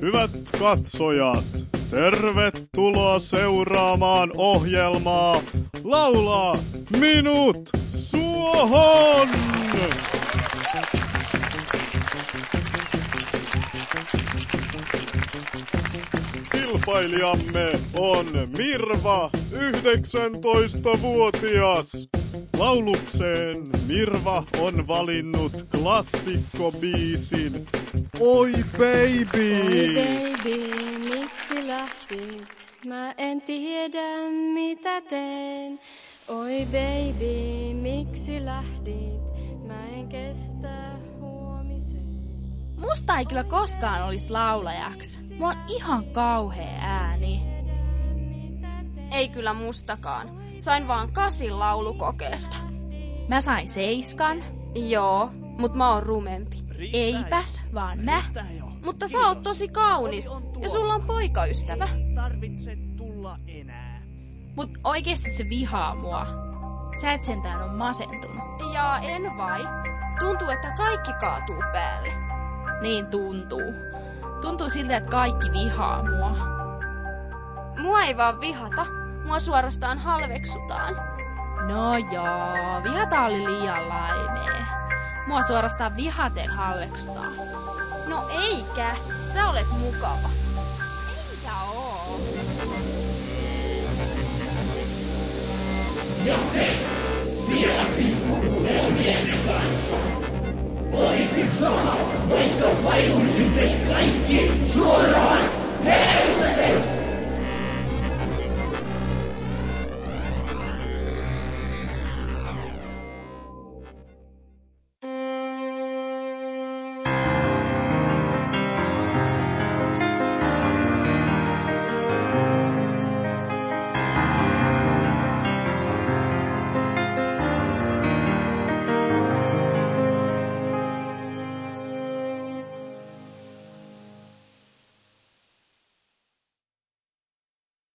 Hyvät katsojat, tervetuloa seuraamaan ohjelmaa Laulaa minut suohon! Kilpailijamme on Mirva, 19-vuotias. Laulukseen Mirva on valinnut klassikkobiisin Oi baby! Oi baby, miksi lähtit? Mä en tiedä mitä teen. Oi baby, miksi lähdit? Mä en kestä huomiseen. Musta ei kyllä koskaan olisi laulajaksi. Mulla on ihan kauhea ääni. Ei kyllä mustakaan. Sain vaan 8 laulukokeesta. Mä sain 7. Joo, mut mä oon rumempi. Eipäs, vaan mä. Mutta sä oot tosi kaunis ja sulla on poikaystävä. Tarvitse tulla enää. Mut oikeesti se vihaa mua. Sä et sentään on masentunut. Ja en vai. Tuntuu, että kaikki kaatuu päälle. Niin tuntuu. Tuntuu siltä, että kaikki vihaa mua. Mua ei vaan vihata. Mua suorastaan halveksutaan. No joo, vihata oli liian laimee. Mua suorastaan vihaten halveksutaan. No eikä. Sä olet mukava. Enkä oo. Ja me siellä pikkukuulemmien kanssa. Voisin sanoa, vaikka vainuisimme kaikki suoraan